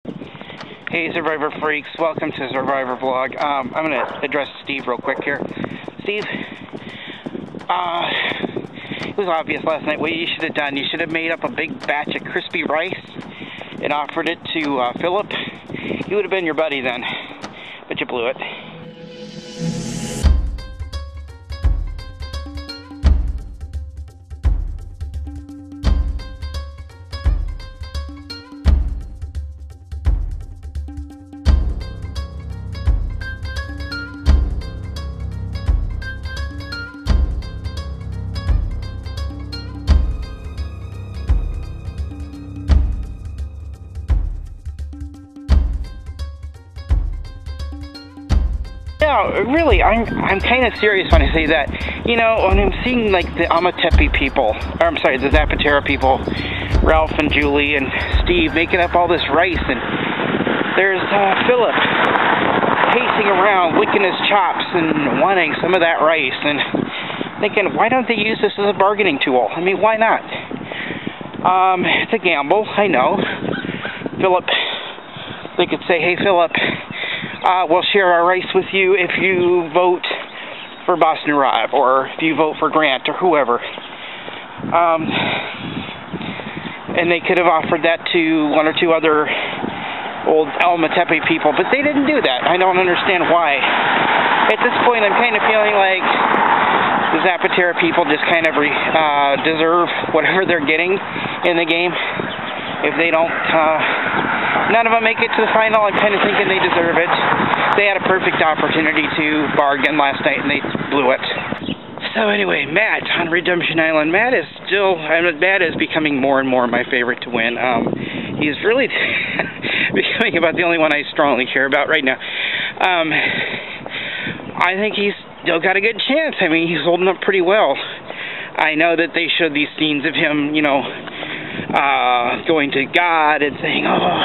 Hey Survivor Freaks, welcome to Survivor Vlog. I'm going to address Steve real quick here. Steve, it was obvious last night what you should have done. You should have made up a big batch of crispy rice and offered it to Phillip. He would have been your buddy then, but you blew it. No, really, I'm kind of serious when I say that. You know, when I'm seeing like the Amatepe people, or I'm sorry, the Zapatera people, Ralph and Julie and Steve making up all this rice, and there's Phillip pacing around, licking his chops and wanting some of that rice, and thinking, why don't they use this as a bargaining tool? I mean, why not? It's a gamble, I know. Phillip, they could say, hey Phillip, we'll share our rice with you if you vote for Boston Rob, or if you vote for Grant, or whoever. And they could have offered that to one or two other old Amatepe people, but they didn't do that. I don't understand why. At this point, I'm kind of feeling like the Zapatera people just kind of deserve whatever they're getting in the game. If they don't, none of them make it to the final, I'm kind of thinking they deserve it. They had a perfect opportunity to bargain last night, and they blew it. So anyway, Matt on Redemption Island. Matt is becoming more and more my favorite to win. He's really becoming about the only one I strongly care about right now. I think he's still got a good chance. I mean, he's holding up pretty well. I know that they showed these scenes of him, you know, going to God and saying, oh,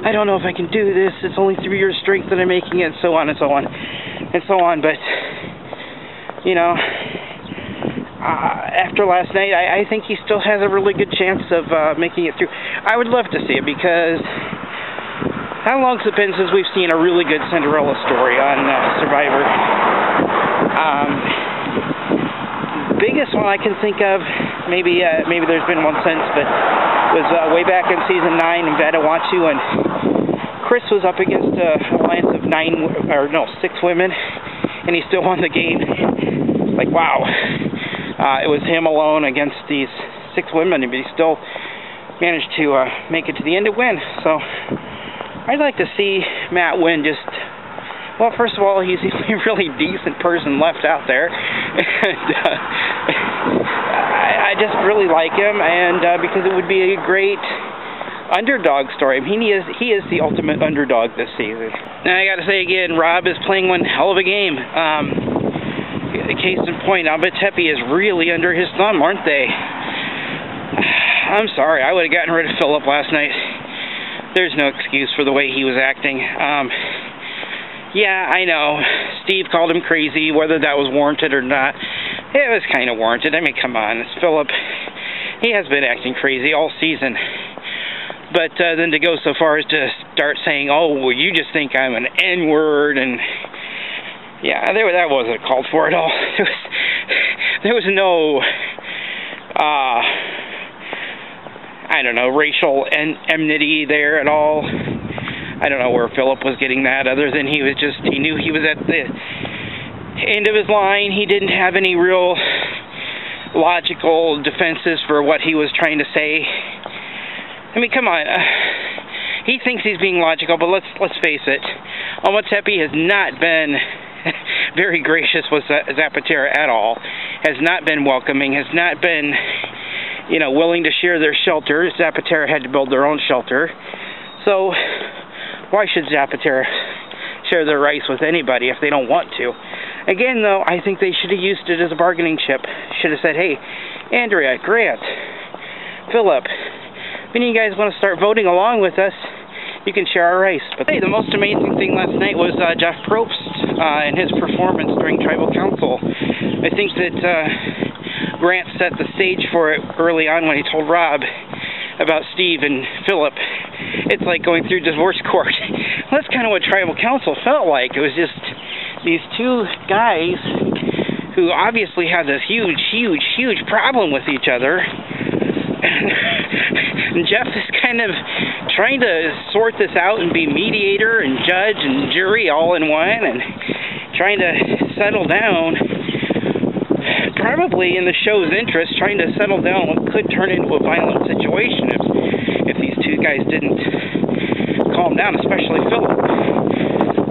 I don't know if I can do this, it's only through your strength that I'm making it, and so on and so on and so on. But you know, after last night, I think he still has a really good chance of making it through. I would love to see it, because how long's it been since we've seen a really good Cinderella story on Survivor? Biggest one I can think of, maybe there's been one since, but was way back in season 9 in Vanuatu, and Chris was up against an alliance of 6 women, and he still won the game. Like, wow. It was him alone against these 6 women, but he still managed to make it to the end and win. So I'd like to see Matt win. Just, well, first of all, he's a really decent person left out there. And I just really like him, and because it would be a great underdog story. I mean, he is the ultimate underdog this season. Now, I got to say again, Rob is playing one hell of a game. Case in point, Amatepe is really under his thumb, aren't they? I'm sorry, I would have gotten rid of Phillip last night. There's no excuse for the way he was acting. Yeah, I know. Steve called him crazy, whether that was warranted or not. It was kind of warranted. I mean, come on. It's Phillip. He has been acting crazy all season. But then to go so far as to start saying, oh, well, you just think I'm an N-word, and yeah, that wasn't called for at all. There was no, I don't know, racial enmity there at all. I don't know where Phillip was getting that, other than he knew he was at the end of his line. He didn't have any real logical defenses for what he was trying to say. I mean, come on. He thinks he's being logical, but let's face it. Amatepe has not been very gracious with Zapatera at all. Has not been welcoming. Has not been, you know, willing to share their shelter. Zapatera had to build their own shelter. So why should Zapatera share their rice with anybody if they don't want to? Again, though, I think they should have used it as a bargaining chip. Should have said, hey, Andrea, Grant, Phillip, if any of you guys want to start voting along with us, you can share our rice. But hey, the most amazing thing last night was Jeff Probst and his performance during Tribal Council. I think that Grant set the stage for it early on when he told Rob, about Steve and Phillip. It's like going through divorce court. Well, that's kind of what tribal council felt like. It was just these two guys who obviously had this huge problem with each other. And Jeff is kind of trying to sort this out and be mediator and judge and jury all in one, and trying to settle down, probably in the show's interest, trying to settle down what could turn into a violent situation if these two guys didn't calm down, especially Phillip.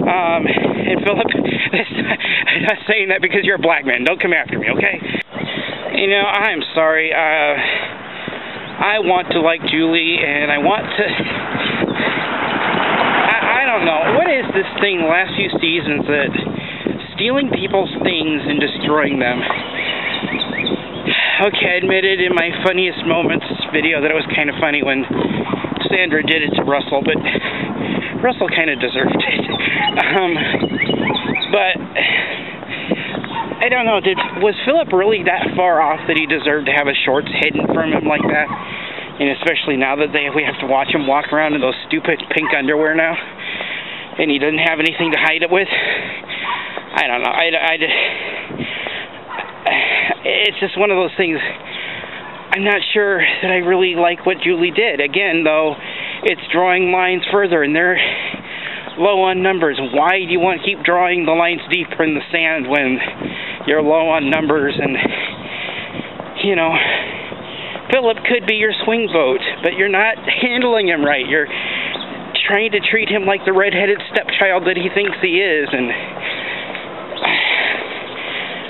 And Phillip, I'm not saying that because you're a black man. Don't come after me, okay? You know, I'm sorry. I want to like Julie, and I want to... I don't know. What is this thing the last few seasons that stealing people's things and destroying them? Okay, I admitted in my funniest moments video that it was kind of funny when Sandra did it to Russell, but Russell kind of deserved it. But I don't know, was Phillip really that far off that he deserved to have his shorts hidden from him like that? And especially now that we have to watch him walk around in those stupid pink underwear now, and he doesn't have anything to hide it with? I don't know. It's just one of those things. I'm not sure that I really like what Julie did. Again, though, it's drawing lines further, and they're low on numbers. Why do you want to keep drawing the lines deeper in the sand when you're low on numbers? And, you know, Phillip could be your swing vote, but you're not handling him right. You're trying to treat him like the redheaded stepchild that he thinks he is, and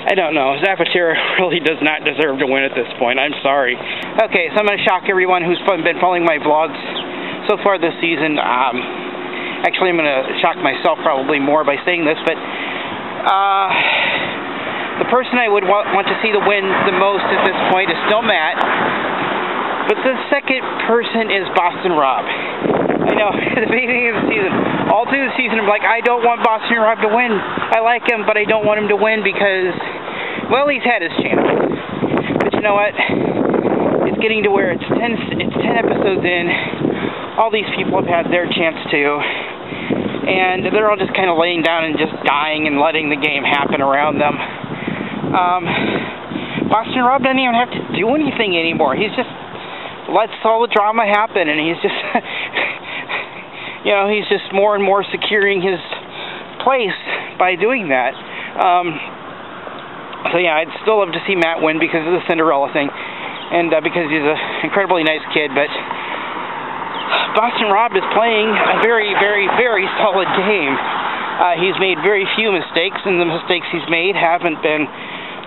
I don't know. Zapatero really does not deserve to win at this point. I'm sorry. Okay, so I'm going to shock everyone who's been following my vlogs so far this season. Actually, I'm going to shock myself probably more by saying this, but the person I would want to see the win the most at this point is still Matt, but the second person is Boston Rob. I know, at the beginning of the season, all through the season, I'm like, I don't want Boston Rob to win. I like him, but I don't want him to win because, well, he's had his chance. But you know what? It's getting to where it's 10 episodes in. All these people have had their chance too, and they're all just kind of laying down and just dying and letting the game happen around them. Boston Rob doesn't even have to do anything anymore. He's just lets all the drama happen, and he's just... You know, he's just more and more securing his place by doing that. So yeah, I'd still love to see Matt win because of the Cinderella thing, and because he's an incredibly nice kid, but Boston Rob is playing a very solid game. He's made very few mistakes, and the mistakes he's made haven't been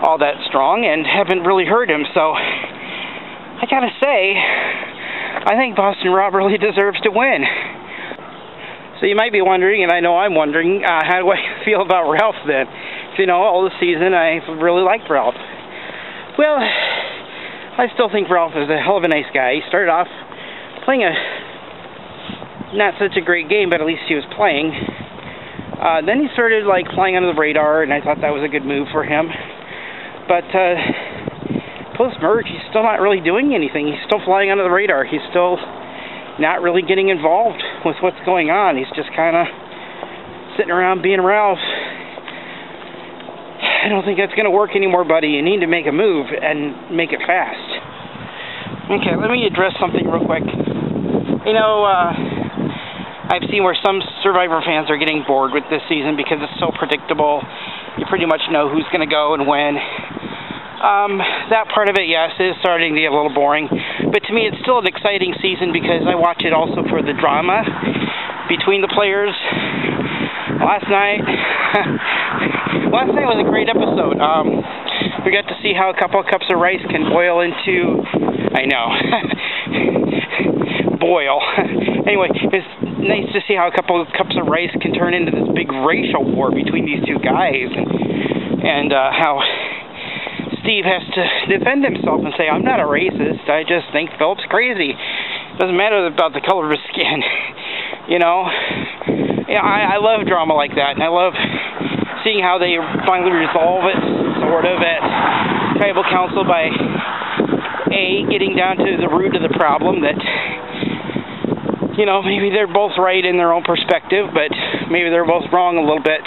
all that strong and haven't really hurt him, so I gotta say, I think Boston Rob really deserves to win. So you might be wondering, and I know I'm wondering, how do I feel about Ralph then? So, you know, all the season I really liked Ralph. Well, I still think Ralph is a hell of a nice guy. He started off playing a not such a great game, but at least he was playing. Then he started like flying under the radar, and I thought that was a good move for him. But post-merge, he's still not really doing anything. He's still flying under the radar. He's still not really getting involved with what's going on. He's just kind of sitting around being Ralph. I don't think that's going to work anymore, buddy. You need to make a move and make it fast. Okay, let me address something real quick. You know, I've seen where some Survivor fans are getting bored with this season because it's so predictable. You pretty much know who's going to go and when. That part of it, yes, is starting to get a little boring. But to me, it's still an exciting season because I watch it also for the drama between the players. Last night was a great episode. We got to see how a couple of cups of rice can boil into... I know. Boil. Anyway, it's nice to see how a couple of cups of rice can turn into this big racial war between these two guys. And how... Steve has to defend himself and say, I'm not a racist, I just think Phillip's crazy. Doesn't matter about the color of his skin. You know? Yeah, I love drama like that, and I love seeing how they finally resolve it, sort of, at Tribal Council by, A, getting down to the root of the problem that you know, maybe they're both right in their own perspective, but maybe they're both wrong a little bit.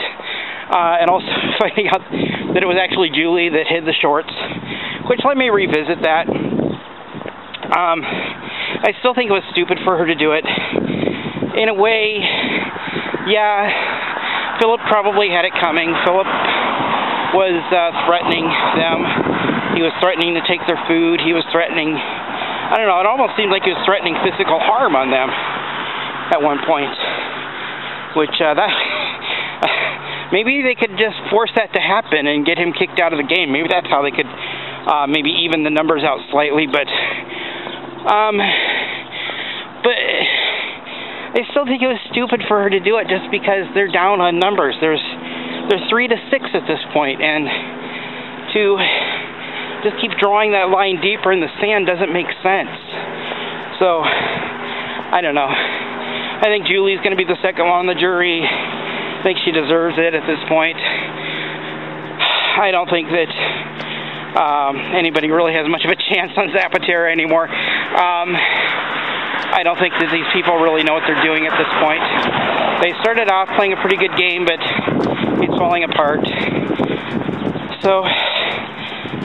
And also finding out that it was actually Julie that hid the shorts, which let me revisit that. I still think it was stupid for her to do it. In a way, yeah, Phillip probably had it coming. Phillip was threatening them. He was threatening to take their food. He was threatening, I don't know, it almost seemed like he was threatening physical harm on them at one point. Which, maybe they could just force that to happen and get him kicked out of the game. Maybe that's how they could maybe even the numbers out slightly, but I still think it was stupid for her to do it just because they're down on numbers. They're 3-6 at this point, and to just keep drawing that line deeper in the sand doesn't make sense. So, I don't know. I think Julie's going to be the second one on the jury. I think she deserves it at this point. I don't think that anybody really has much of a chance on Zapatera anymore. I don't think that these people really know what they're doing at this point. They started off playing a pretty good game, but it's falling apart. So,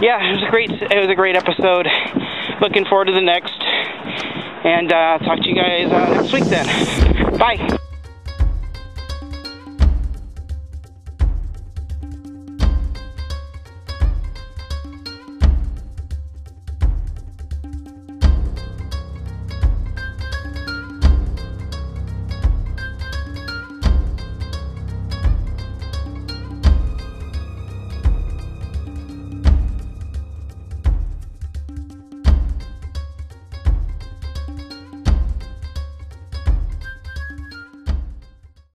yeah, it was a great episode. Looking forward to the next. And talk to you guys next week then. Bye.